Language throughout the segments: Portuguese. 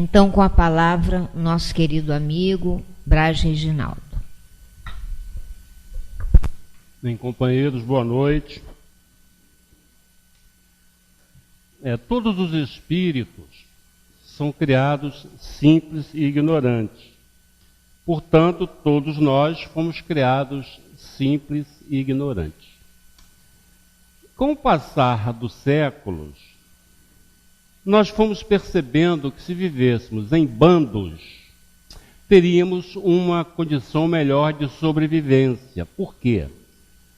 Então, com a palavra, nosso querido amigo Braz Reginaldo. Bem, companheiros, boa noite. Todos os espíritos são criados simples e ignorantes. Portanto, todos nós fomos criados simples e ignorantes. Com o passar dos séculos, nós fomos percebendo que se vivêssemos em bandos, teríamos uma condição melhor de sobrevivência. Por quê?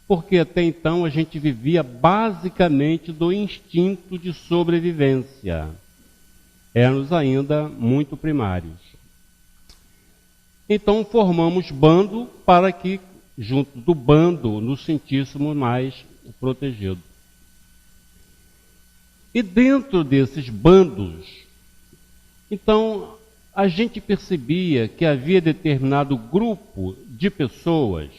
Porque até então a gente vivia basicamente do instinto de sobrevivência. Éramos ainda muito primários. Então formamos bando para que, junto do bando, nos sentíssemos mais protegidos. E dentro desses bandos, então, a gente percebia que havia determinado grupo de pessoas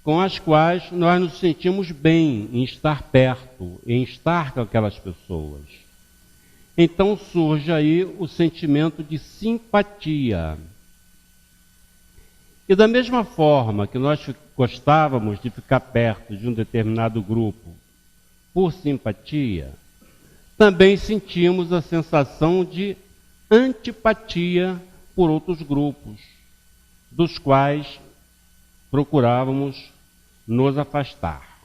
com as quais nós nos sentimos bem em estar perto, em estar com aquelas pessoas. Então surge aí o sentimento de simpatia. E da mesma forma que nós gostávamos de ficar perto de um determinado grupo por simpatia, também sentimos a sensação de antipatia por outros grupos, dos quais procurávamos nos afastar.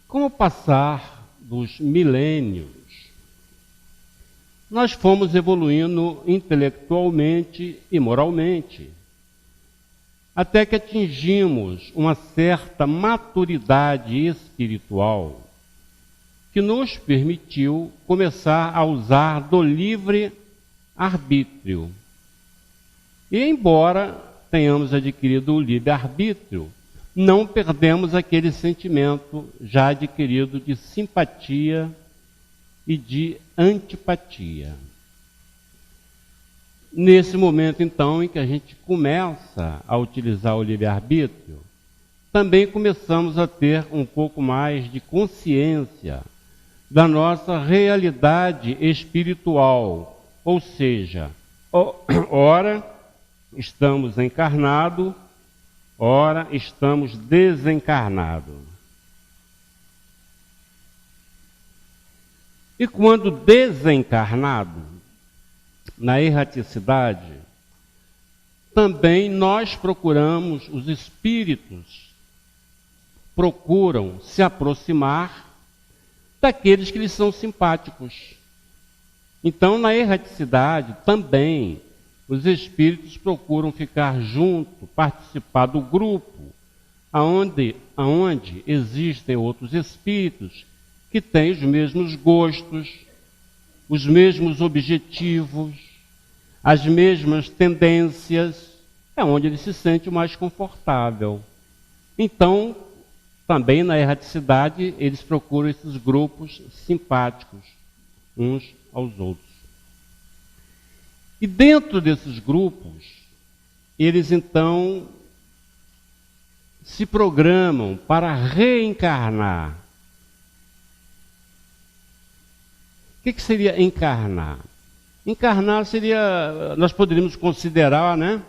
Com o passar dos milênios, nós fomos evoluindo intelectualmente e moralmente, até que atingimos uma certa maturidade espiritual que nos permitiu começar a usar do livre arbítrio. E embora tenhamos adquirido o livre-arbítrio, não perdemos aquele sentimento já adquirido de simpatia e de antipatia. Nesse momento, então, em que a gente começa a utilizar o livre-arbítrio, também começamos a ter um pouco mais de consciência da nossa realidade espiritual, ou seja, ora estamos encarnados, ora estamos desencarnados. E quando desencarnado, na erraticidade, também nós procuramos, os espíritos procuram se aproximar daqueles que lhes são simpáticos. Então, na erraticidade, também, os espíritos procuram ficar junto, participar do grupo, aonde existem outros espíritos que têm os mesmos gostos, os mesmos objetivos, as mesmas tendências, é onde ele se sente mais confortável. Então, também na erraticidade, eles procuram esses grupos simpáticos uns aos outros. E dentro desses grupos, eles então se programam para reencarnar. O que seria encarnar? Encarnar seria, nós poderíamos considerar, né?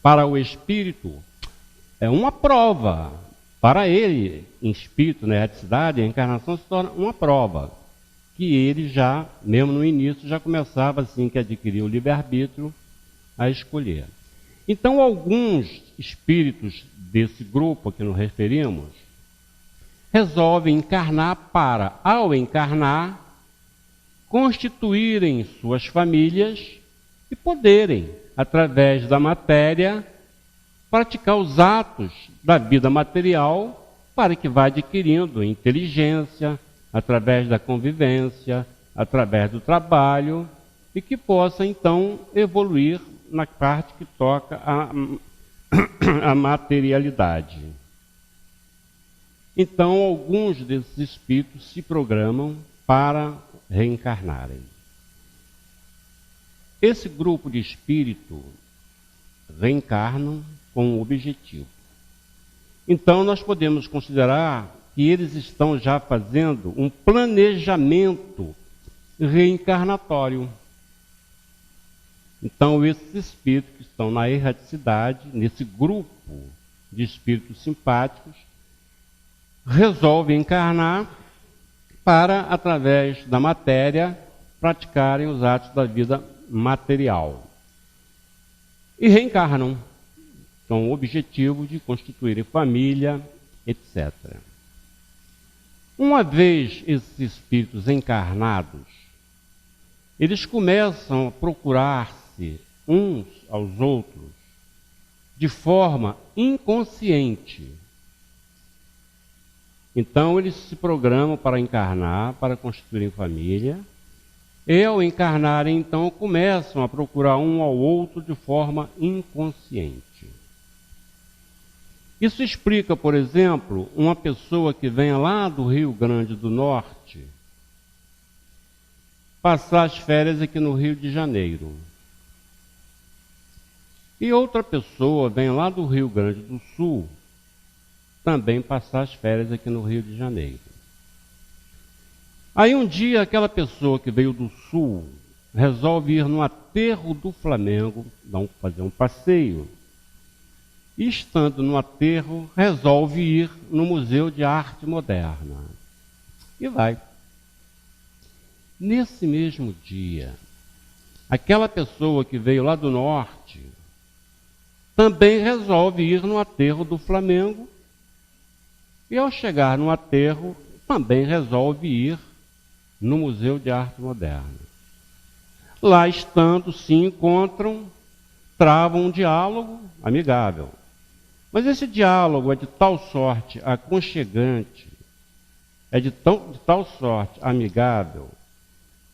Para o espírito, é uma prova. Para ele, em espírito, na erraticidade, a encarnação se torna uma prova. Que ele já, mesmo no início, já começava, assim que adquiria o livre-arbítrio, a escolher. Então, alguns espíritos desse grupo a que nos referimos, resolvem encarnar para, ao encarnar, constituírem suas famílias e poderem, através da matéria, praticar os atos da vida material para que vá adquirindo inteligência, através da convivência, através do trabalho, e que possa, então, evoluir na parte que toca a materialidade. Então, alguns desses espíritos se programam para reencarnarem. Esse grupo de espíritos reencarnam com um objetivo. Então, nós podemos considerar que eles estão já fazendo um planejamento reencarnatório. Então, esses espíritos que estão na erraticidade, nesse grupo de espíritos simpáticos, resolvem encarnar para, através da matéria, praticarem os atos da vida material. E reencarnam, com o objetivo de constituírem família, etc. Uma vez esses espíritos encarnados, eles começam a procurar-se uns aos outros de forma inconsciente. Então, eles se programam para encarnar, para constituírem família, e ao encarnarem, então, começam a procurar um ao outro de forma inconsciente. Isso explica, por exemplo, uma pessoa que venha lá do Rio Grande do Norte passar as férias aqui no Rio de Janeiro. E outra pessoa vem lá do Rio Grande do Sul também passar as férias aqui no Rio de Janeiro. Aí um dia aquela pessoa que veio do Sul resolve ir no aterro do Flamengo, fazer um passeio. E estando no aterro, resolve ir no Museu de Arte Moderna. E vai. Nesse mesmo dia, aquela pessoa que veio lá do norte também resolve ir no aterro do Flamengo. E ao chegar no aterro, também resolve ir no Museu de Arte Moderna. Lá estando, se encontram, travam um diálogo amigável. Mas esse diálogo é de tal sorte aconchegante, é de tal sorte amigável,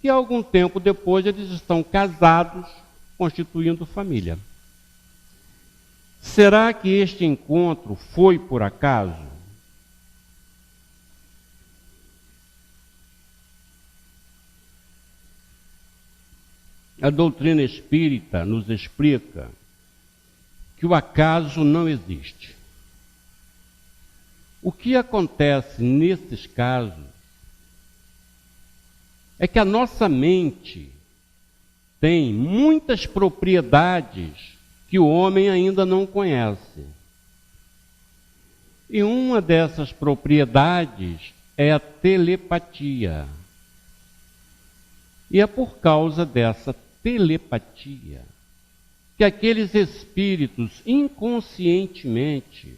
que algum tempo depois eles estão casados, constituindo família. Será que este encontro foi por acaso? A doutrina espírita nos explica que o acaso não existe. O que acontece nesses casos é que a nossa mente tem muitas propriedades que o homem ainda não conhece. E uma dessas propriedades é a telepatia. E é por causa dessa telepatia que aqueles espíritos inconscientemente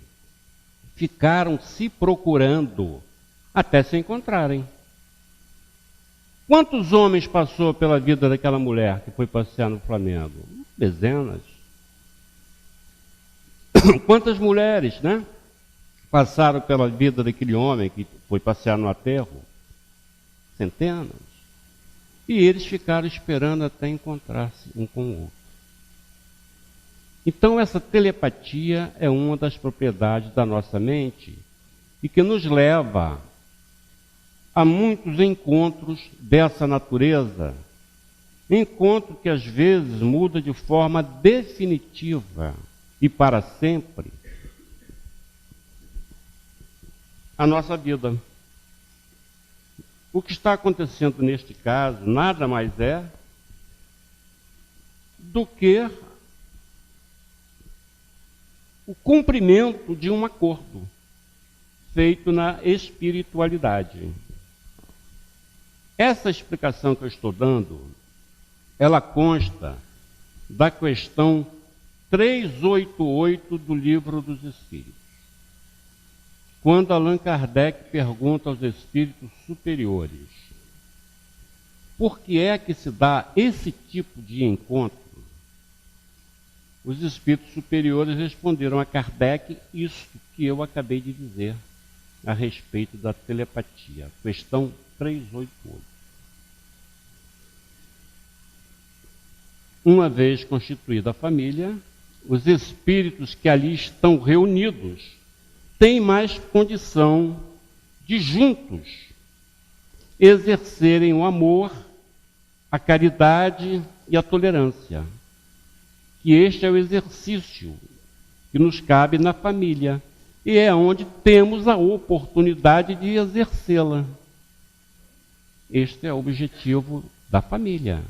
ficaram se procurando até se encontrarem. Quantos homens passou pela vida daquela mulher que foi passear no Flamengo? Dezenas. Quantas mulheres, né? Passaram pela vida daquele homem que foi passear no aterro? Centenas. E eles ficaram esperando até encontrar-se um com o outro. Então, essa telepatia é uma das propriedades da nossa mente e que nos leva a muitos encontros dessa natureza. Encontro que às vezes muda de forma definitiva e para sempre a nossa vida. O que está acontecendo neste caso nada mais é do que o cumprimento de um acordo feito na espiritualidade. Essa explicação que eu estou dando, ela consta da questão 388 do Livro dos Espíritos. Quando Allan Kardec pergunta aos espíritos superiores por que é que se dá esse tipo de encontro, os espíritos superiores responderam a Kardec isto que eu acabei de dizer a respeito da telepatia. Questão 388. Uma vez constituída a família, os espíritos que ali estão reunidos têm mais condição de juntos exercerem o amor, a caridade e a tolerância. Que este é o exercício que nos cabe na família, e é onde temos a oportunidade de exercê-la. Este é o objetivo da família.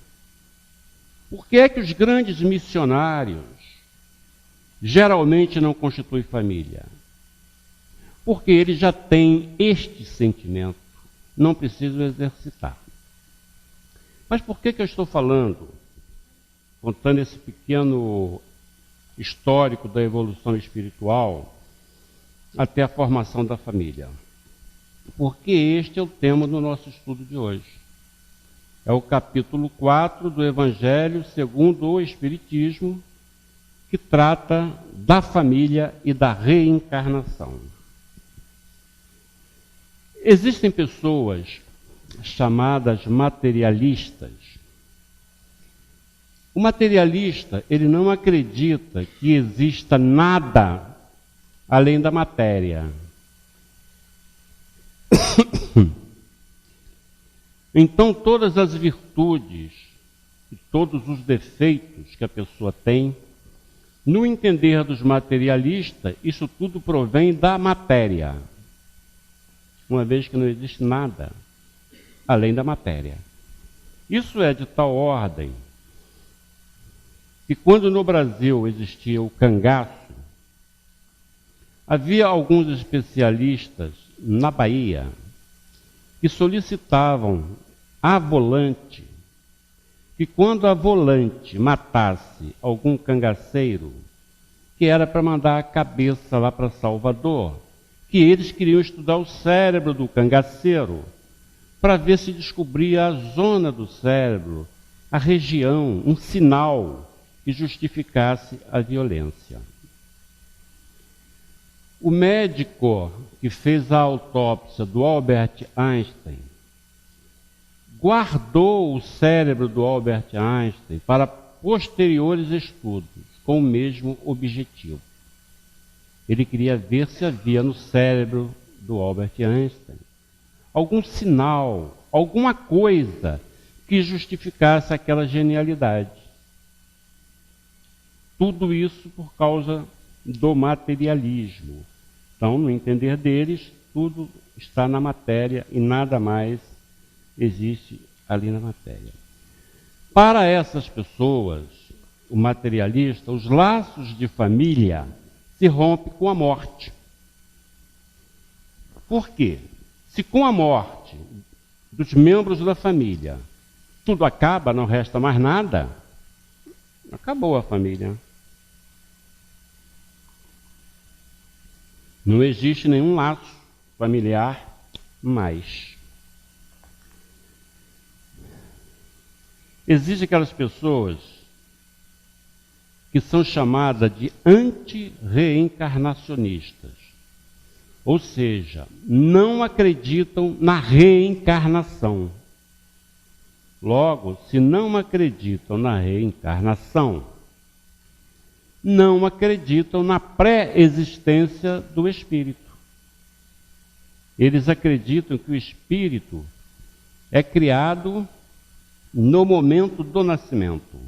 Por que é que os grandes missionários geralmente não constituem família? Porque eles já têm este sentimento, não precisam exercitar. Mas por que eu estou falando, contando esse pequeno histórico da evolução espiritual até a formação da família? Porque este é o tema do nosso estudo de hoje. É o capítulo 4 do Evangelho segundo o Espiritismo, que trata da família e da reencarnação. Existem pessoas chamadas materialistas. O materialista, ele não acredita que exista nada além da matéria. Então, todas as virtudes e todos os defeitos que a pessoa tem, no entender dos materialistas, isso tudo provém da matéria, uma vez que não existe nada além da matéria. Isso é de tal ordem que quando no Brasil existia o cangaço, havia alguns especialistas na Bahia que solicitavam à volante que quando a volante matasse algum cangaceiro, que era para mandar a cabeça lá para Salvador, que eles queriam estudar o cérebro do cangaceiro para ver se descobria a zona do cérebro, a região, um sinal que justificasse a violência. O médico que fez a autópsia do Albert Einstein guardou o cérebro do Albert Einstein para posteriores estudos, com o mesmo objetivo. Ele queria ver se havia no cérebro do Albert Einstein algum sinal, alguma coisa que justificasse aquela genialidade. Tudo isso por causa do materialismo. Então, no entender deles, tudo está na matéria e nada mais existe ali na matéria. Para essas pessoas, o materialista, os laços de família se rompem com a morte. Por quê? Se com a morte dos membros da família tudo acaba, não resta mais nada, acabou a família. Não existe nenhum laço familiar mais. Existem aquelas pessoas que são chamadas de anti-reencarnacionistas. Ou seja, não acreditam na reencarnação. Logo, se não acreditam na reencarnação, não acreditam na pré-existência do espírito. Eles acreditam que o espírito é criado no momento do nascimento.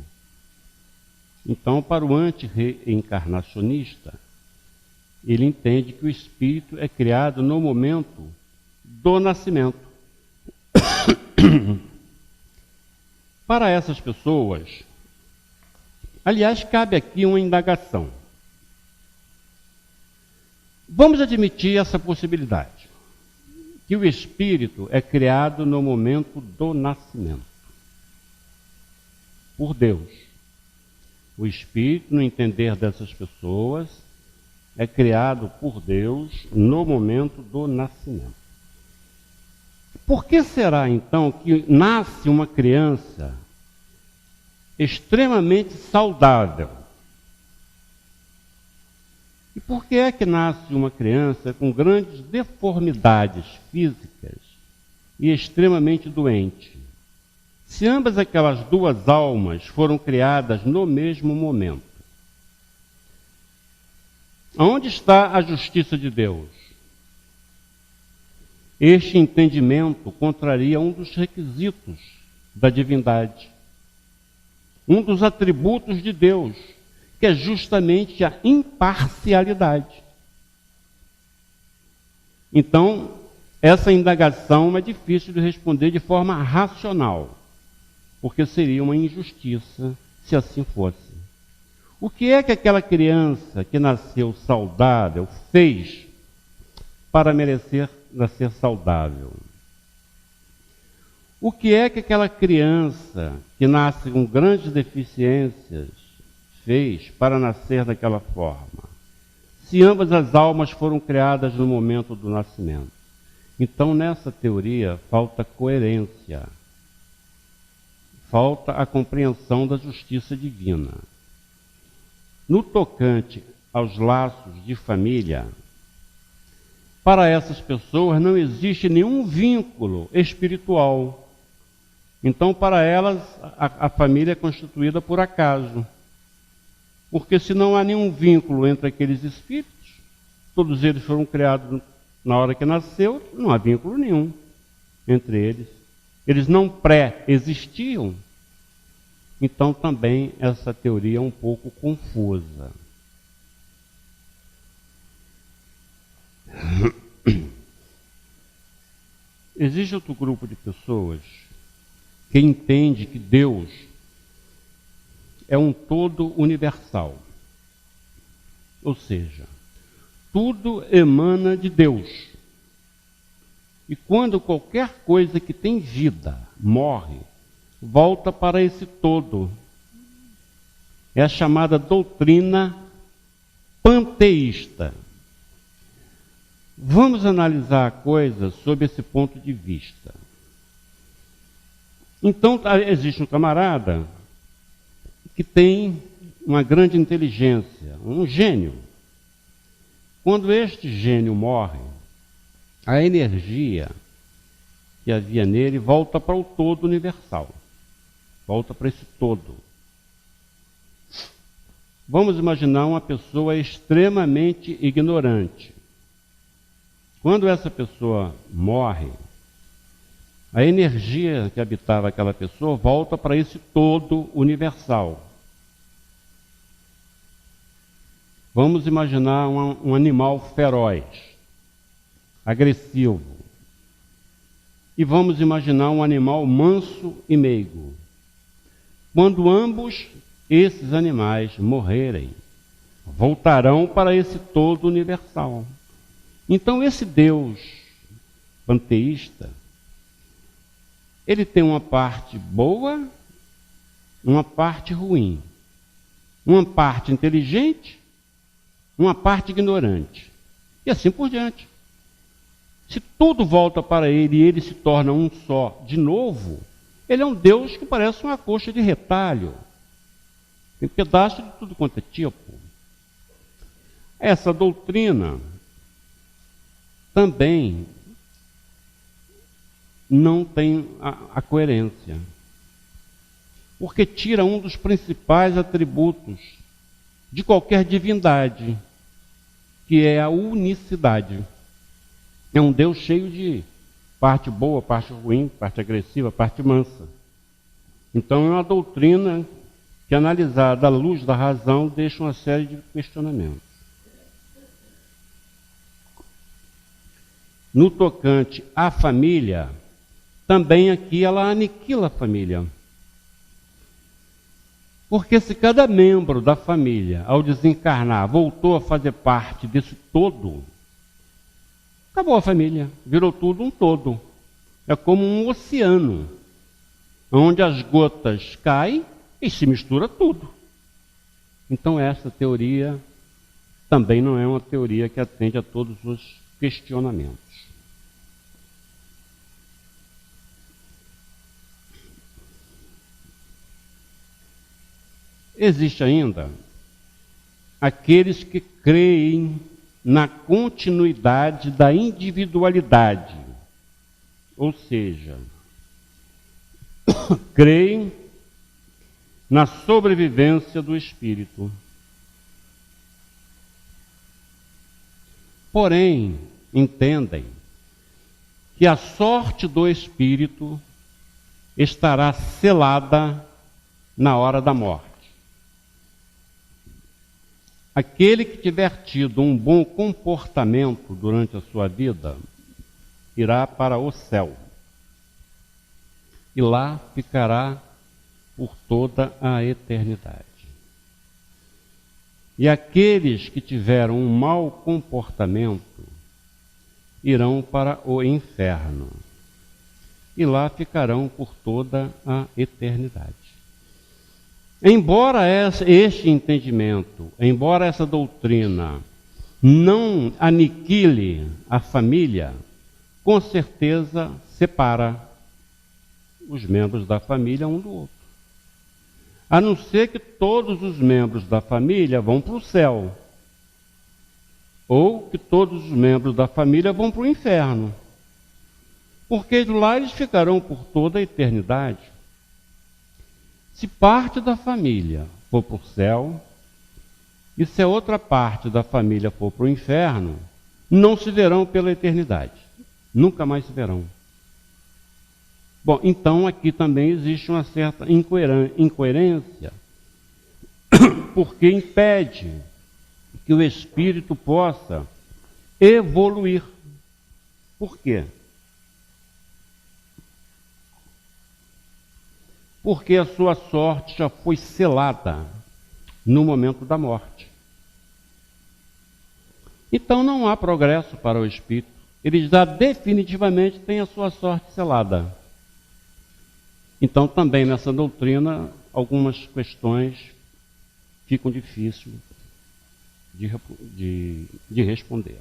Então, para o anti-reencarnacionista, ele entende que o espírito é criado no momento do nascimento. Para essas pessoas, aliás, cabe aqui uma indagação. Vamos admitir essa possibilidade, que o espírito é criado no momento do nascimento, por Deus. O espírito, no entender dessas pessoas, é criado por Deus no momento do nascimento. Por que será, então, que nasce uma criança extremamente saudável? E por que é que nasce uma criança com grandes deformidades físicas e extremamente doente? Se ambas aquelas duas almas foram criadas no mesmo momento, onde está a justiça de Deus? Este entendimento contraria um dos requisitos da divindade, um dos atributos de Deus, que é justamente a imparcialidade. Então, essa indagação é difícil de responder de forma racional, porque seria uma injustiça se assim fosse. O que é que aquela criança que nasceu saudável fez para merecer nascer saudável? O que é que aquela criança que nasce com grandes deficiências fez para nascer daquela forma? Se ambas as almas foram criadas no momento do nascimento. Então, nessa teoria, falta coerência, falta a compreensão da justiça divina. No tocante aos laços de família, para essas pessoas não existe nenhum vínculo espiritual. Então, para elas, a família é constituída por acaso. Porque se não há nenhum vínculo entre aqueles espíritos, todos eles foram criados na hora que nasceu, não há vínculo nenhum entre eles. Eles não pré-existiam. Então, também, essa teoria é um pouco confusa. Existe outro grupo de pessoas que entende que Deus é um todo universal. Ou seja, tudo emana de Deus. E quando qualquer coisa que tem vida morre, volta para esse todo. É a chamada doutrina panteísta. Vamos analisar a coisa sob esse ponto de vista. Então, existe um camarada que tem uma grande inteligência, um gênio. Quando este gênio morre, a energia que havia nele volta para o todo universal. Volta para esse todo. Vamos imaginar uma pessoa extremamente ignorante. Quando essa pessoa morre, a energia que habitava aquela pessoa volta para esse todo universal. Vamos imaginar um animal feroz, agressivo. E vamos imaginar um animal manso e meigo. Quando ambos esses animais morrerem, voltarão para esse todo universal. Então, esse Deus panteísta, ele tem uma parte boa, uma parte ruim, uma parte inteligente, uma parte ignorante, e assim por diante. Se tudo volta para ele e ele se torna um só de novo, ele é um Deus que parece uma coxa de retalho. Tem pedaço de tudo quanto é tipo. Essa doutrina também não tem a coerência, porque tira um dos principais atributos de qualquer divindade, que é a unicidade. É um Deus cheio de parte boa, parte ruim, parte agressiva, parte mansa. Então é uma doutrina que, analisada à luz da razão, deixa uma série de questionamentos. No tocante à família, também aqui ela aniquila a família. Porque se cada membro da família, ao desencarnar, voltou a fazer parte desse todo, acabou a família, virou tudo um todo. É como um oceano, onde as gotas caem e se mistura tudo. Então essa teoria também não é uma teoria que atende a todos os questionamentos. Existe ainda aqueles que creem na continuidade da individualidade, ou seja, creem na sobrevivência do espírito. Porém, entendem que a sorte do espírito estará selada na hora da morte. aquele que tiver tido um bom comportamento durante a sua vida irá para o céu e lá ficará por toda a eternidade. E aqueles que tiveram um mau comportamento irão para o inferno e lá ficarão por toda a eternidade. Embora este entendimento, embora essa doutrina não aniquile a família, com certeza separa os membros da família um do outro. A não ser que todos os membros da família vão para o céu, ou que todos os membros da família vão para o inferno, porque de lá eles ficarão por toda a eternidade. Se parte da família for para o céu, e se a outra parte da família for para o inferno, não se verão pela eternidade, nunca mais se verão. Bom, então aqui também existe uma certa incoerência, porque impede que o espírito possa evoluir. Por quê? Porque a sua sorte já foi selada no momento da morte. Então não há progresso para o espírito. Ele já definitivamente tem a sua sorte selada. Então, também nessa doutrina, algumas questões ficam difíceis de responder.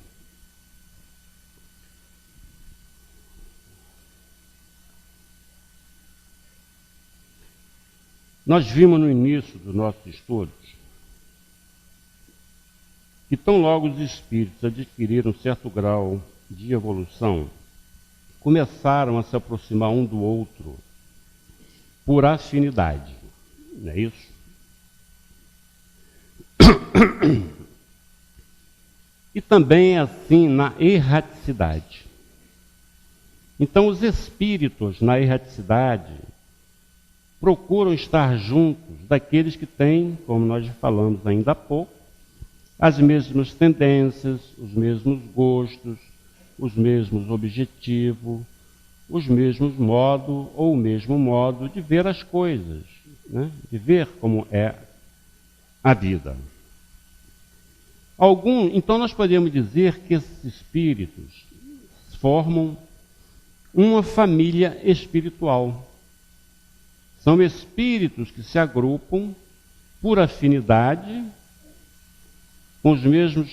Nós vimos no início dos nossos estudos que tão logo os espíritos adquiriram certo grau de evolução, começaram a se aproximar um do outro por afinidade, não é isso? E também é assim na erraticidade. Então os espíritos na erraticidade procuram estar juntos daqueles que têm, como nós já falamos ainda há pouco, as mesmas tendências, os mesmos gostos, os mesmos objetivos, os mesmos modos ou o mesmo modo de ver as coisas, né? De ver como é a vida. Então nós podemos dizer que esses espíritos formam uma família espiritual. São espíritos que se agrupam por afinidade, com as mesmas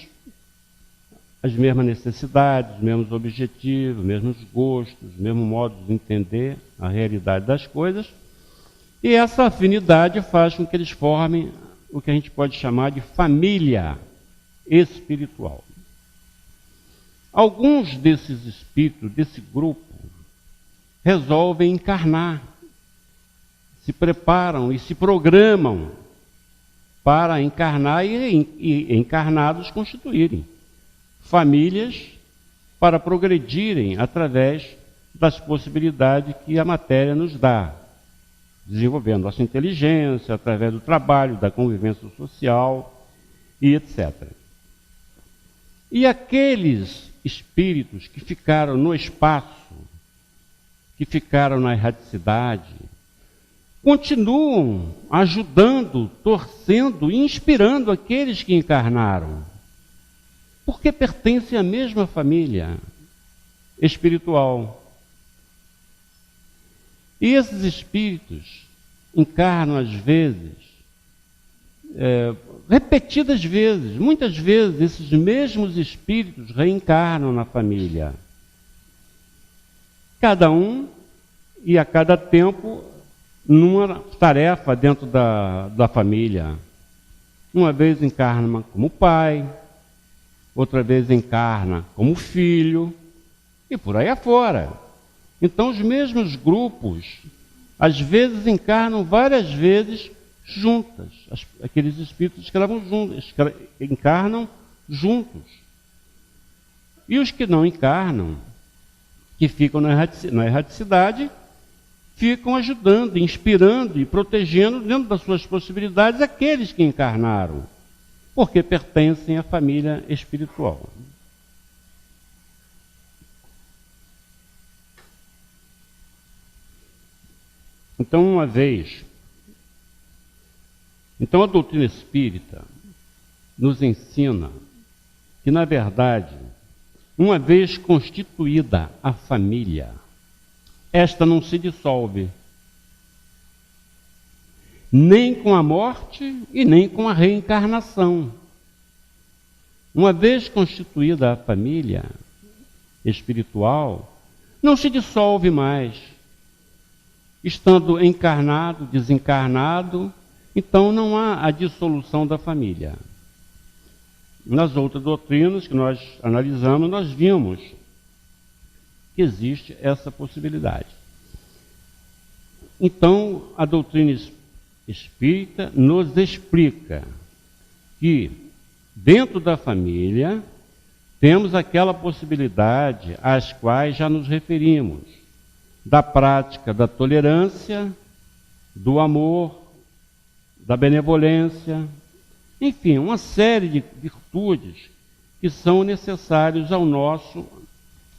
necessidades, os mesmos objetivos, os mesmos gostos, os mesmos modos de entender a realidade das coisas, e essa afinidade faz com que eles formem o que a gente pode chamar de família espiritual. Alguns desses espíritos, desse grupo, resolvem encarnar, se preparam e se programam para encarnar e encarnados constituírem famílias para progredirem através das possibilidades que a matéria nos dá, desenvolvendo nossa inteligência, através do trabalho, da convivência social e etc. E aqueles espíritos que ficaram no espaço, que ficaram na erraticidade, continuam ajudando, torcendo e inspirando aqueles que encarnaram, porque pertencem à mesma família espiritual. E esses espíritos encarnam às vezes, repetidas vezes, muitas vezes esses mesmos espíritos reencarnam na família. Cada um e a cada tempo numa tarefa dentro da família. Uma vez encarna como pai, outra vez encarna como filho, e por aí afora. Então os mesmos grupos, às vezes encarnam várias vezes juntas. Aqueles espíritos encarnam juntos. E os que não encarnam, que ficam na erraticidade, ficam ajudando, inspirando e protegendo dentro das suas possibilidades aqueles que encarnaram. porque pertencem à família espiritual. Então, a doutrina espírita nos ensina que, na verdade, uma vez constituída a família, esta não se dissolve, nem com a morte e nem com a reencarnação. Uma vez constituída a família espiritual, não se dissolve mais. Estando encarnado, desencarnado, então não há a dissolução da família. Nas outras doutrinas que nós analisamos, nós vimos que existe essa possibilidade. Então, a doutrina espírita nos explica que, dentro da família, temos aquela possibilidade às quais já nos referimos, da prática da tolerância, do amor, da benevolência, enfim, uma série de virtudes que são necessárias ao nosso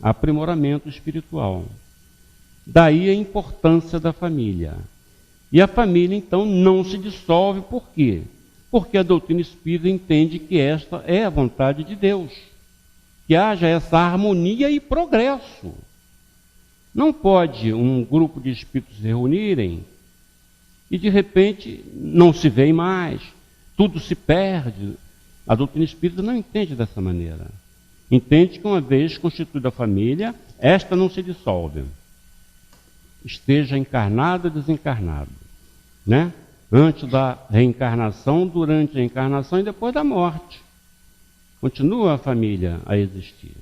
aprimoramento espiritual. Daí a importância da família. E a família, então, não se dissolve. Por quê? Porque a doutrina espírita entende que esta é a vontade de Deus, que haja essa harmonia e progresso. Não pode um grupo de espíritos se reunirem e, de repente, não se veem mais, tudo se perde. A doutrina espírita não entende dessa maneira. Entende que, uma vez constituída a família, esta não se dissolve. Esteja encarnado ou desencarnado, né? Antes da reencarnação, durante a encarnação e depois da morte. Continua a família a existir.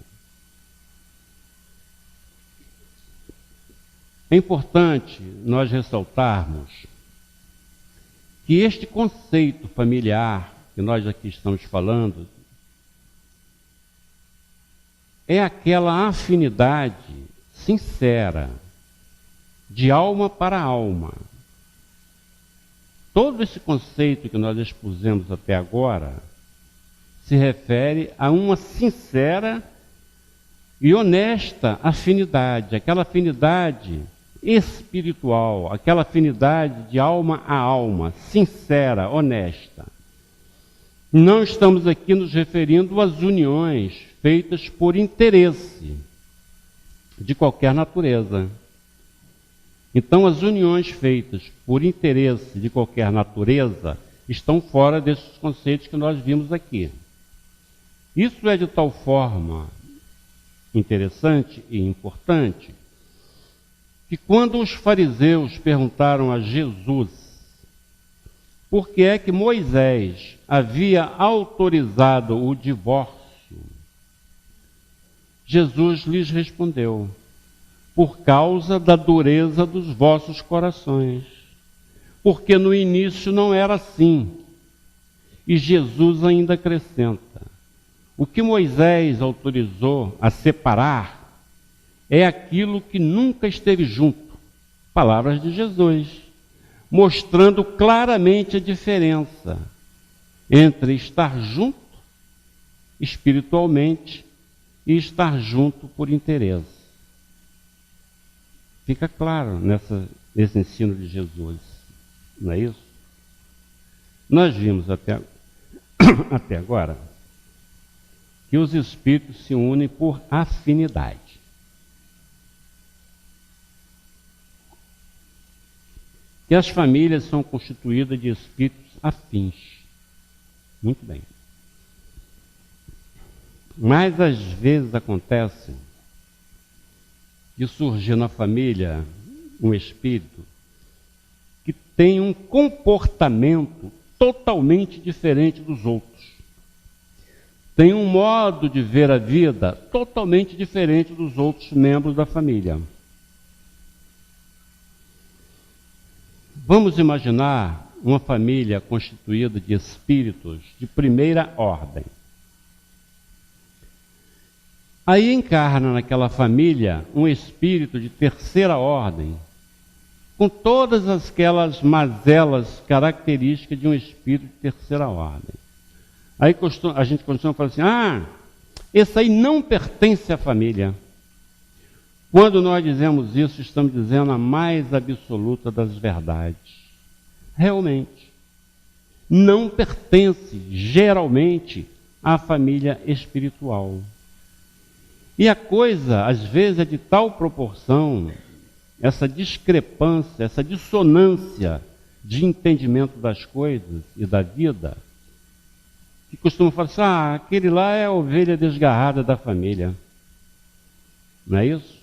É importante nós ressaltarmos que este conceito familiar que nós aqui estamos falando é aquela afinidade sincera, de alma para alma. Todo esse conceito que nós expusemos até agora se refere a uma sincera e honesta afinidade, aquela afinidade espiritual, aquela afinidade de alma a alma, sincera, honesta. Não estamos aqui nos referindo às uniões feitas por interesse de qualquer natureza. Então, as uniões feitas por interesse de qualquer natureza estão fora desses conceitos que nós vimos aqui. Isso é de tal forma interessante e importante que, quando os fariseus perguntaram a Jesus por que é que Moisés havia autorizado o divórcio, Jesus lhes respondeu: por causa da dureza dos vossos corações, porque no início não era assim. E Jesus ainda acrescenta: o que Moisés autorizou a separar é aquilo que nunca esteve junto. Palavras de Jesus, mostrando claramente a diferença entre estar junto espiritualmente e estar junto por interesse. Fica claro nesse ensino de Jesus, não é isso? Nós vimos até agora que os espíritos se unem por afinidade. Que as famílias são constituídas de espíritos afins. Muito bem. Mas às vezes acontece de surgir na família um espírito que tem um comportamento totalmente diferente dos outros. Tem um modo de ver a vida totalmente diferente dos outros membros da família. Vamos imaginar uma família constituída de espíritos de primeira ordem. Aí encarna naquela família um espírito de terceira ordem, com todas aquelas mazelas características de um espírito de terceira ordem. Aí a gente costuma falar assim, esse aí não pertence à família. Quando nós dizemos isso, estamos dizendo a mais absoluta das verdades. Realmente, não pertence, geralmente, à família espiritual. E a coisa, às vezes, é de tal proporção, essa discrepância, essa dissonância de entendimento das coisas e da vida, que costumam falar assim, aquele lá é a ovelha desgarrada da família. Não é isso?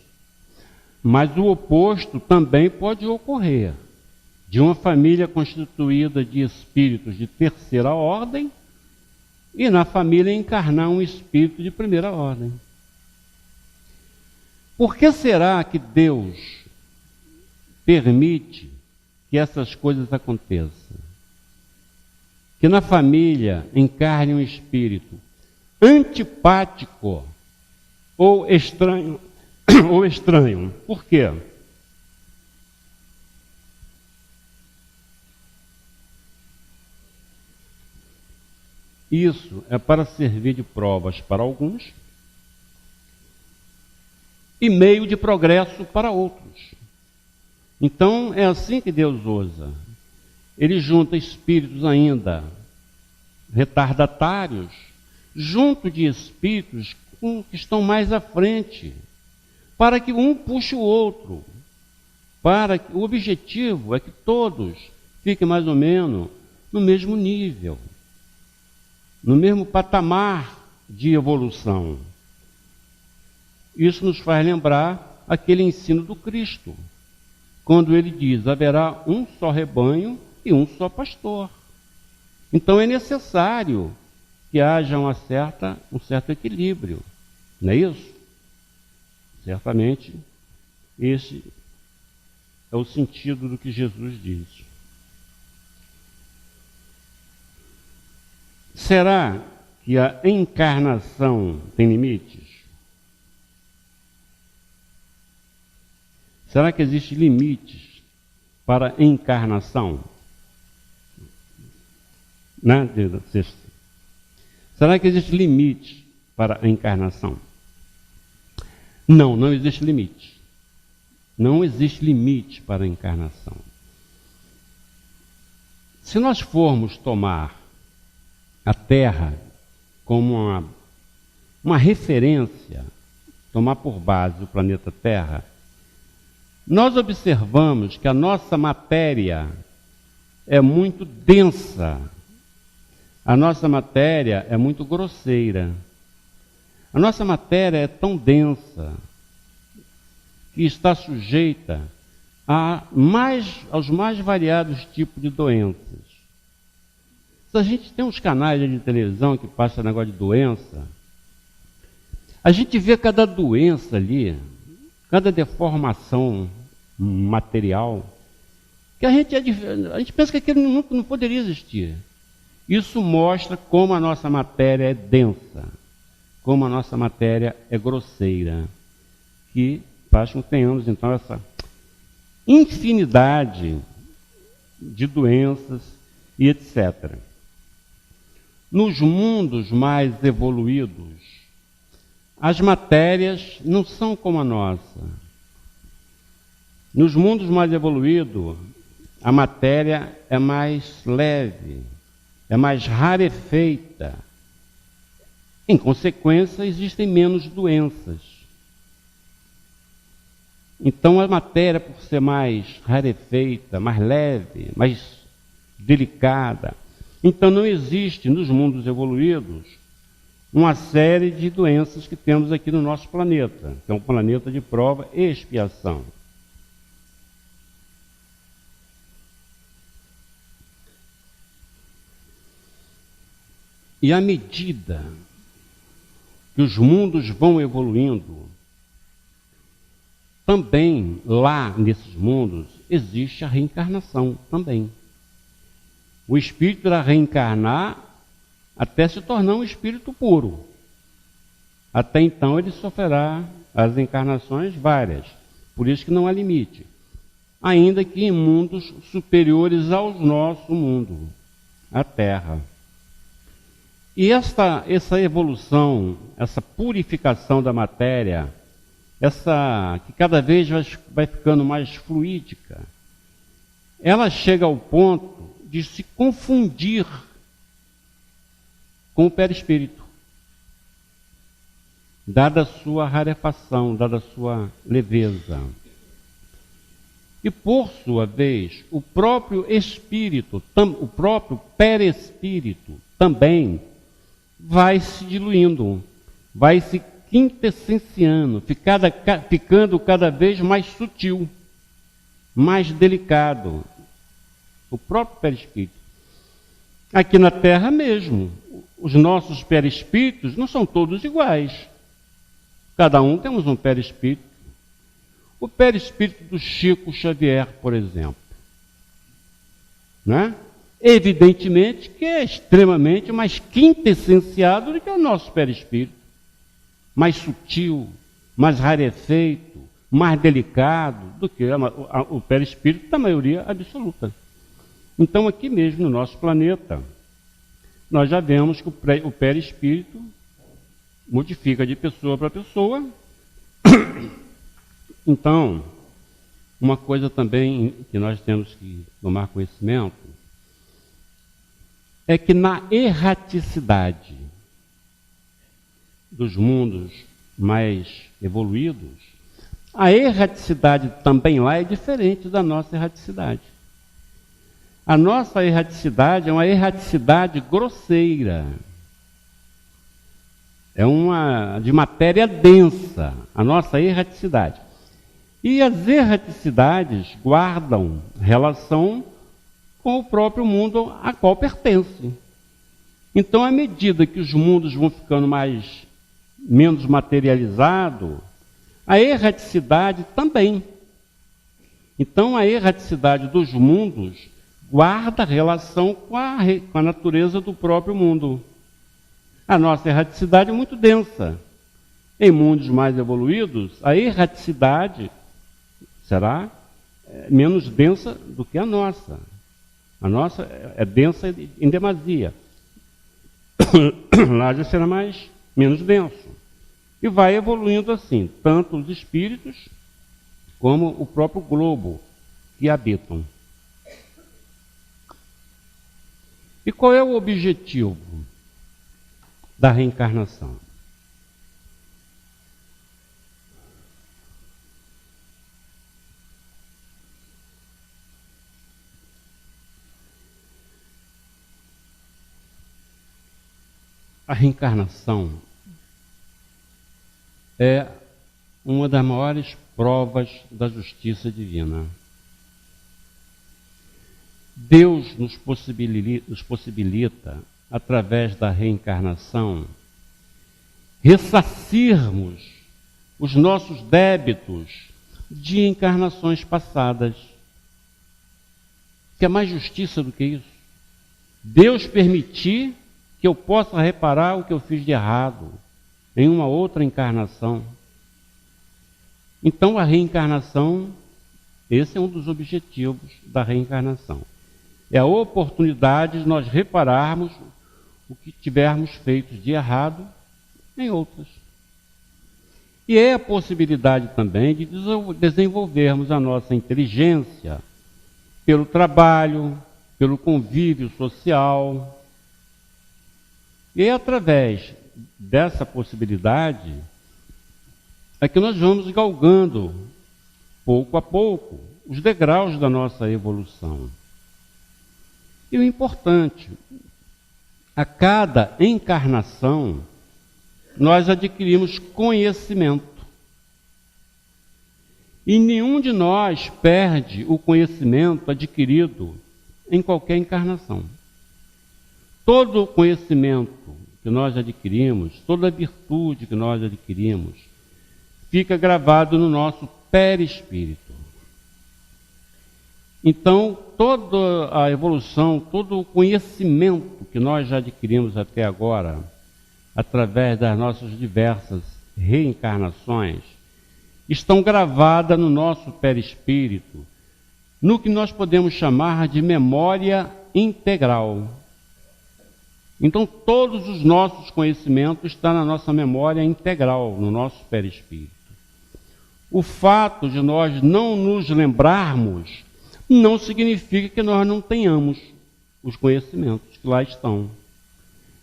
Mas o oposto também pode ocorrer. De uma família constituída de espíritos de terceira ordem e na família encarnar um espírito de primeira ordem. Por que será que Deus permite que essas coisas aconteçam? Que na família encarne um espírito antipático ou estranho. Por quê? Isso é para servir de provas para alguns e meio de progresso para outros. Então, é assim que Deus usa. Ele junta espíritos ainda retardatários, junto de espíritos que estão mais à frente, para que um puxe o outro. O objetivo é que todos fiquem mais ou menos no mesmo nível, no mesmo patamar de evolução. Isso nos faz lembrar aquele ensino do Cristo, quando ele diz, haverá um só rebanho e um só pastor. Então é necessário que haja um certo equilíbrio, não é isso? Certamente, esse é o sentido do que Jesus diz. Será que a encarnação tem limites? Será que existem limites para a encarnação? Né? Será que existe limite para a encarnação? Não existe limite. Não existe limite para a encarnação. Se nós formos tomar a Terra como uma referência, tomar por base o planeta Terra, nós observamos que a nossa matéria é muito densa, a nossa matéria é muito grosseira. A nossa matéria é tão densa que está sujeita aos mais variados tipos de doenças. Se a gente tem uns canais de televisão que passam negócio de doença, a gente vê cada doença ali, cada deformação material, que a gente pensa que aquilo não poderia existir. Isso mostra como a nossa matéria é densa, como a nossa matéria é grosseira, que faz com que tenhamos, então, essa infinidade de doenças e etc. Nos mundos mais evoluídos, as matérias não são como a nossa. Nos mundos mais evoluídos, a matéria é mais leve, é mais rarefeita. Em consequência, existem menos doenças. Então, a matéria, por ser mais rarefeita, mais leve, mais delicada, então não existe nos mundos evoluídos uma série de doenças que temos aqui no nosso planeta, que é um planeta de prova e expiação. E à medida que os mundos vão evoluindo, também lá nesses mundos existe a reencarnação também. O espírito irá reencarnar até se tornar um espírito puro. Até então ele sofrerá as encarnações várias, por isso que não há limite. Ainda que em mundos superiores ao nosso mundo, a Terra. E essa evolução, essa purificação da matéria, que cada vez vai ficando mais fluídica, ela chega ao ponto de se confundir com o perispírito, dada a sua rarefação, dada a sua leveza. E, por sua vez, o próprio espírito, o próprio perispírito, também vai se diluindo, vai se quintessenciando, ficando cada vez mais sutil, mais delicado. O próprio perispírito. Aqui na Terra mesmo, os nossos perispíritos não são todos iguais. Cada um temos um perispírito. O perispírito do Chico Xavier, por exemplo, né? Evidentemente que é extremamente mais quintessenciado do que o nosso perispírito. Mais sutil, mais rarefeito, mais delicado do que o perispírito da maioria absoluta. Então, aqui mesmo no nosso planeta, nós já vemos que o perispírito modifica de pessoa para pessoa. Então, uma coisa também que nós temos que tomar conhecimento é que na erraticidade dos mundos mais evoluídos, a erraticidade também lá é diferente da nossa erraticidade. A nossa erraticidade é uma erraticidade grosseira. É uma de matéria densa, a nossa erraticidade. E as erraticidades guardam relação com o próprio mundo a qual pertence. Então, à medida que os mundos vão ficando menos materializados, a erraticidade também. Então, a erraticidade dos mundos guarda relação com a natureza do próprio mundo. A nossa erraticidade é muito densa. Em mundos mais evoluídos, a erraticidade será menos densa do que a nossa. A nossa é densa em demasia. Lá já será menos denso. E vai evoluindo assim, tanto os espíritos como o próprio globo que habitam. E qual é o objetivo da reencarnação? A reencarnação é uma das maiores provas da justiça divina. Deus nos possibilita, através da reencarnação, ressarcirmos os nossos débitos de encarnações passadas. Que é mais justiça do que isso? Deus permitir que eu possa reparar o que eu fiz de errado em uma outra encarnação. Então, a reencarnação, esse é um dos objetivos da reencarnação. É a oportunidade de nós repararmos o que tivermos feito de errado em outras. E é a possibilidade também de desenvolvermos a nossa inteligência pelo trabalho, pelo convívio social. E é através dessa possibilidade é que nós vamos galgando, pouco a pouco, os degraus da nossa evolução. E o importante, a cada encarnação, nós adquirimos conhecimento. E nenhum de nós perde o conhecimento adquirido em qualquer encarnação. Todo o conhecimento que nós adquirimos, toda a virtude que nós adquirimos, fica gravado no nosso perispírito. Então, toda a evolução, todo o conhecimento que nós já adquirimos até agora, através das nossas diversas reencarnações, estão gravadas no nosso perispírito, no que nós podemos chamar de memória integral. Então, todos os nossos conhecimentos estão na nossa memória integral, no nosso perispírito. O fato de nós não nos lembrarmos não significa que nós não tenhamos os conhecimentos que lá estão.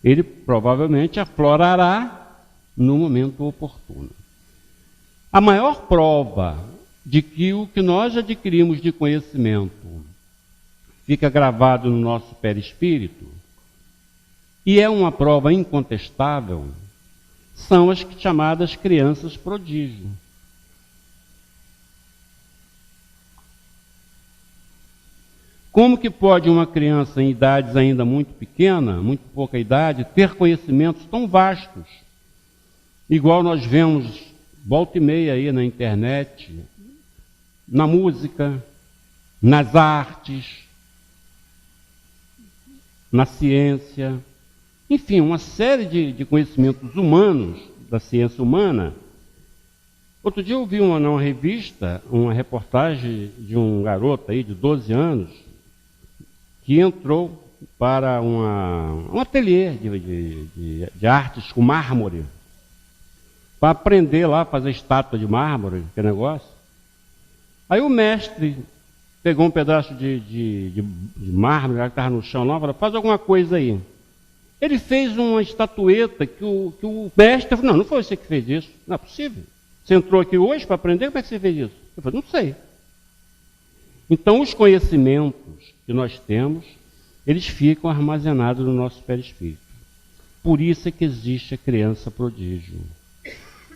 Ele provavelmente aflorará no momento oportuno. A maior prova de que o que nós adquirimos de conhecimento fica gravado no nosso perispírito, e é uma prova incontestável, são as chamadas crianças prodígio. Como que pode uma criança em idades ainda muito pequena, muito pouca idade, ter conhecimentos tão vastos? Igual nós vemos volta e meia aí na internet, na música, nas artes, na ciência, enfim, uma série de conhecimentos humanos, da ciência humana. Outro dia eu vi numa revista, uma reportagem de um garoto aí de 12 anos, que entrou para um ateliê de artes com mármore, para aprender lá a fazer estátua de mármore, que negócio. Aí o mestre pegou um pedaço de mármore que estava no chão lá e falou, faz alguma coisa aí. Ele fez uma estatueta que o mestre falou, não foi você que fez isso, não é possível. Você entrou aqui hoje para aprender, como é que você fez isso? Eu falei, não sei. Então, os conhecimentos que nós temos, eles ficam armazenados no nosso perispírito. Por isso é que existe a criança prodígio.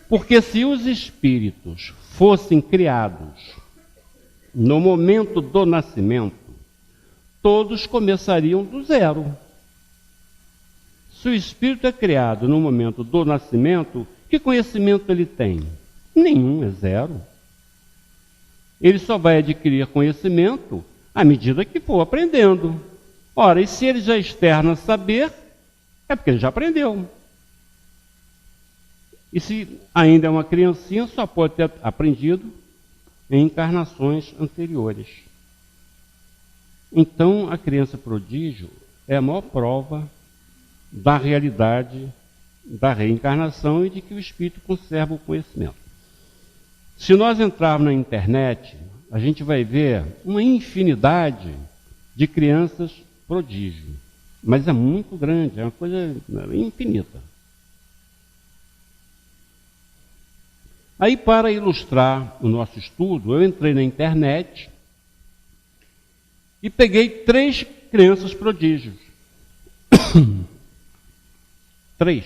Porque se os espíritos fossem criados no momento do nascimento, todos começariam do zero. Se o espírito é criado no momento do nascimento, que conhecimento ele tem? Nenhum, é zero. Ele só vai adquirir conhecimento à medida que for aprendendo. Ora, e se ele já externa saber, é porque ele já aprendeu. E se ainda é uma criancinha, só pode ter aprendido em encarnações anteriores. Então, a criança prodígio é a maior prova da realidade da reencarnação e de que o espírito conserva o conhecimento. Se nós entrarmos na internet, a gente vai ver uma infinidade de crianças prodígio, mas é muito grande, é uma coisa infinita. Aí, para ilustrar o nosso estudo, eu entrei na internet e peguei 3 crianças prodígios. 3.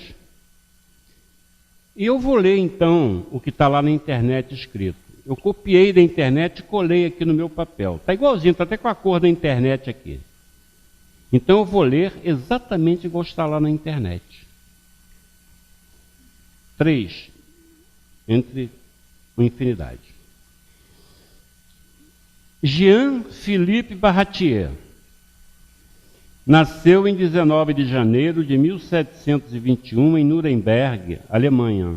E eu vou ler, então, o que está lá na internet escrito. Eu copiei da internet e colei aqui no meu papel. Está igualzinho, está até com a cor da internet aqui. Então, eu vou ler exatamente igual está lá na internet. 3. Entre uma infinidade. Jean-Philippe Barratier nasceu em 19 de janeiro de 1721 em Nuremberg, Alemanha.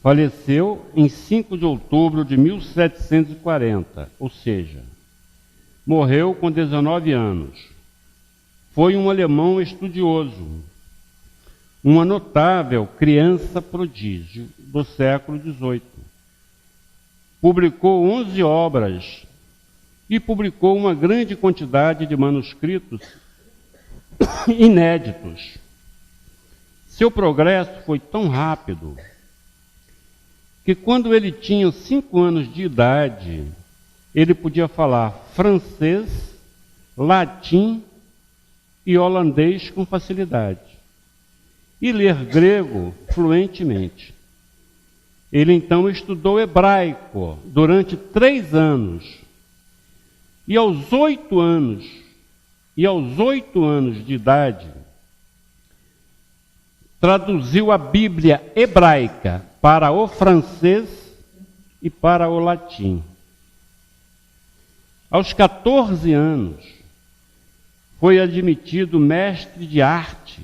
Faleceu em 5 de outubro de 1740, ou seja, morreu com 19 anos. Foi um alemão estudioso, uma notável criança prodígio do século XVIII. Publicou 11 obras e publicou uma grande quantidade de manuscritos inéditos. Seu progresso foi tão rápido que quando ele tinha 5 anos de idade, ele podia falar francês, latim e holandês com facilidade e ler grego fluentemente. Ele então estudou hebraico durante 3 anos. E aos 8 anos de idade, traduziu a Bíblia hebraica para o francês e para o latim. Aos 14 anos, foi admitido mestre de arte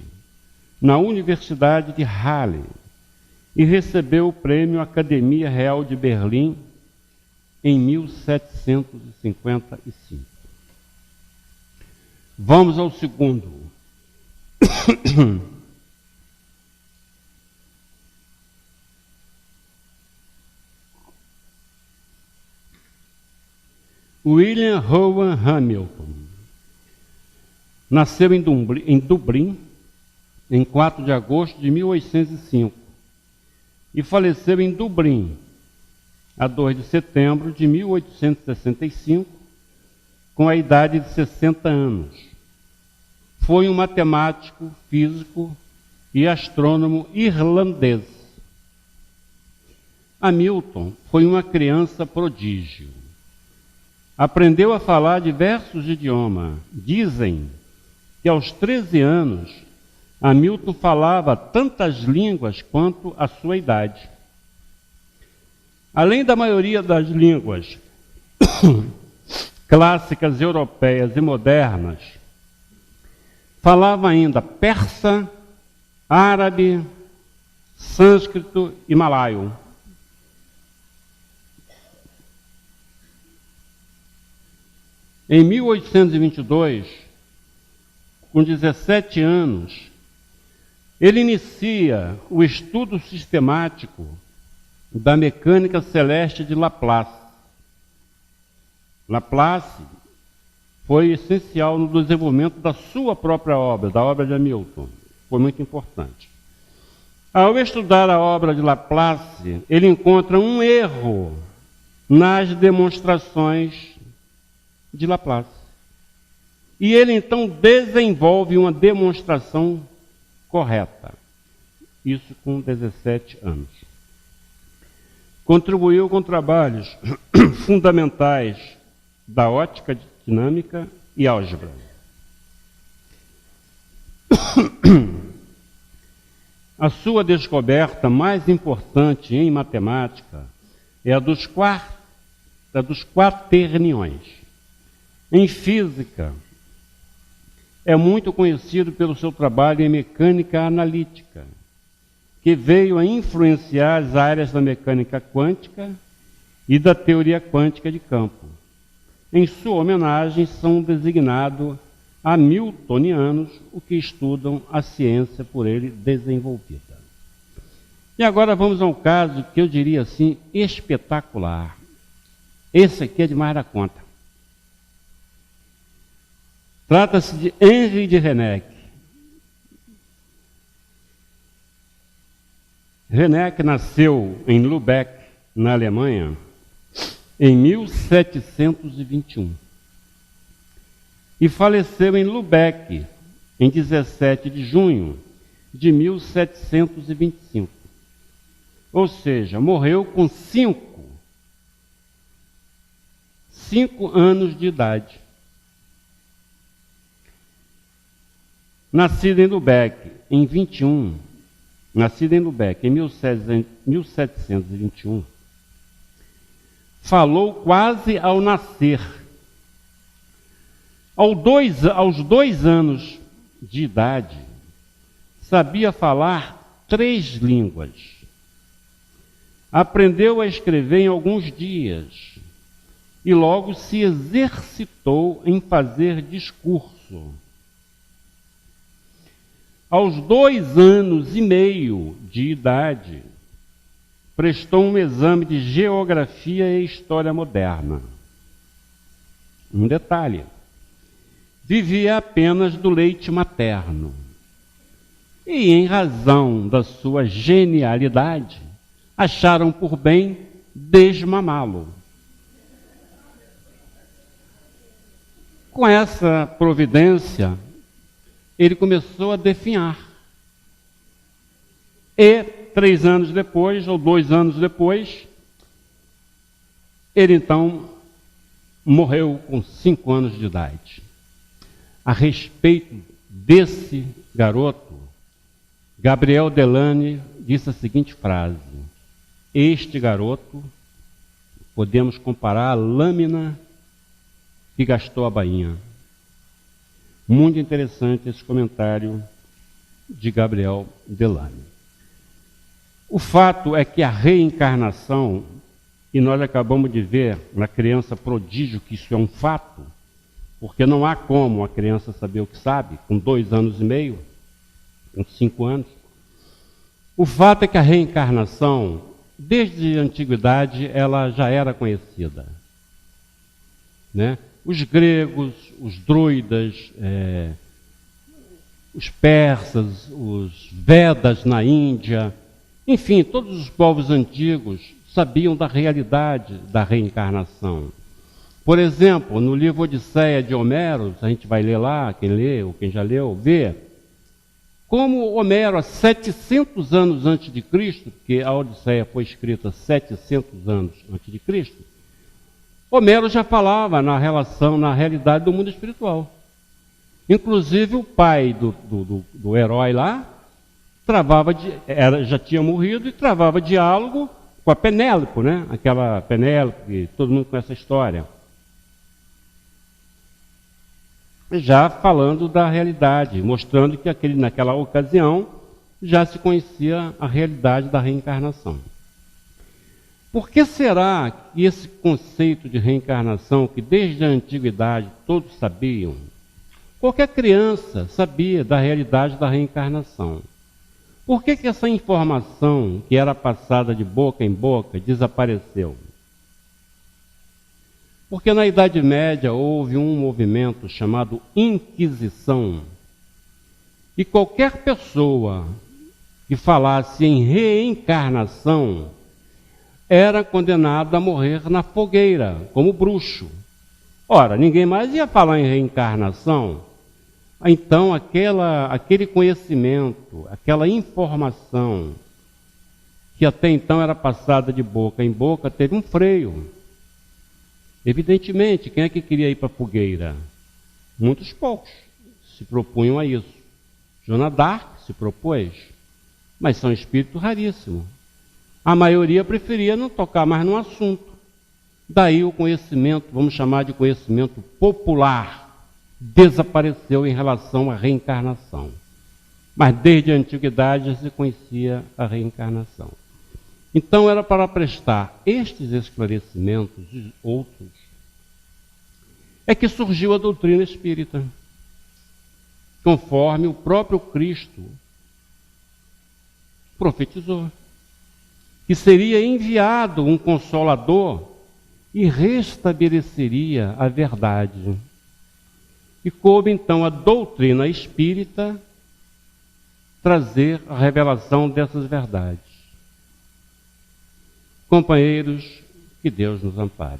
na Universidade de Halle e recebeu o prêmio Academia Real de Berlim em 1755. Vamos ao segundo. William Rowan Hamilton nasceu em Dublin em 4 de agosto de 1805 e faleceu em Dublin a 2 de setembro de 1865 com a idade de 60 anos. Foi um matemático, físico e astrônomo irlandês. Hamilton foi uma criança prodígio. Aprendeu a falar diversos idiomas. Dizem que aos 13 anos, Hamilton falava tantas línguas quanto a sua idade. Além da maioria das línguas clássicas europeias e modernas, falava ainda persa, árabe, sânscrito e malaio. Em 1822, com 17 anos, ele inicia o estudo sistemático da mecânica celeste de Laplace. Laplace foi essencial no desenvolvimento da sua própria obra, da obra de Hamilton. Foi muito importante. Ao estudar a obra de Laplace, ele encontra um erro nas demonstrações de Laplace. E ele então desenvolve uma demonstração correta. Isso com 17 anos. Contribuiu com trabalhos fundamentais da ótica dinâmica e álgebra. A sua descoberta mais importante em matemática é a dos quaterniões. Em física, é muito conhecido pelo seu trabalho em mecânica analítica, que veio a influenciar as áreas da mecânica quântica e da teoria quântica de campo. Em sua homenagem, são designados hamiltonianos os que estudam a ciência por ele desenvolvida. E agora vamos a um caso que eu diria assim, espetacular. Esse aqui é demais da conta. Trata-se de Henri de Reinecke. Reinecke nasceu em Lübeck, na Alemanha, em 1721 e faleceu em Lübeck em 17 de junho de 1725. Ou seja, morreu com 5 anos de idade. Nascido em Lübeck em 1721, falou quase ao nascer. Aos 2 anos de idade, sabia falar 3 línguas. Aprendeu a escrever em alguns dias e logo se exercitou em fazer discurso. Aos 2 anos e meio de idade, prestou um exame de geografia e história moderna. Um detalhe: vivia apenas do leite materno. E, em razão da sua genialidade, acharam por bem desmamá-lo. Com essa providência, ele começou a definhar. E 3 anos depois, ou 2 anos depois, ele então morreu com 5 anos de idade. A respeito desse garoto, Gabriel Delany disse a seguinte frase: este garoto podemos comparar à lâmina que gastou a bainha. Muito interessante esse comentário de Gabriel Delany. O fato é que a reencarnação, e nós acabamos de ver na criança prodígio que isso é um fato, porque não há como a criança saber o que sabe, com 2 anos e meio, uns 5 anos. O fato é que a reencarnação, desde a antiguidade, ela já era conhecida. Né? Os gregos, os druidas, os persas, os Vedas na Índia, enfim, todos os povos antigos sabiam da realidade da reencarnação. Por exemplo, no livro Odisseia de Homero, a gente vai ler lá, quem lê ou quem já leu, vê como Homero, há 700 anos antes de Cristo, porque a Odisseia foi escrita 700 anos antes de Cristo, Homero já falava na realidade do mundo espiritual. Inclusive o pai do herói lá já tinha morrido e travava diálogo com a Penélope, né? Aquela Penélope, todo mundo conhece a história. Já falando da realidade, mostrando que naquela ocasião já se conhecia a realidade da reencarnação. Por que será que esse conceito de reencarnação, que desde a antiguidade todos sabiam, qualquer criança sabia da realidade da reencarnação? Por que essa informação que era passada de boca em boca desapareceu? Porque na Idade Média houve um movimento chamado Inquisição. E qualquer pessoa que falasse em reencarnação era condenada a morrer na fogueira, como bruxo. Ora, ninguém mais ia falar em reencarnação. Então, aquele conhecimento, aquela informação que até então era passada de boca em boca, teve um freio. Evidentemente, quem é que queria ir para a fogueira? Muitos poucos se propunham a isso. Joana d'Arc se propôs, mas são espíritos raríssimos. A maioria preferia não tocar mais no assunto. Daí o conhecimento, vamos chamar de conhecimento popular, desapareceu em relação à reencarnação. Mas desde a antiguidade já se conhecia a reencarnação. Então era para prestar estes esclarecimentos e outros, é que surgiu a doutrina espírita, conforme o próprio Cristo profetizou, que seria enviado um Consolador e restabeleceria a verdade. E coube então a doutrina espírita trazer a revelação dessas verdades. Companheiros, que Deus nos ampare.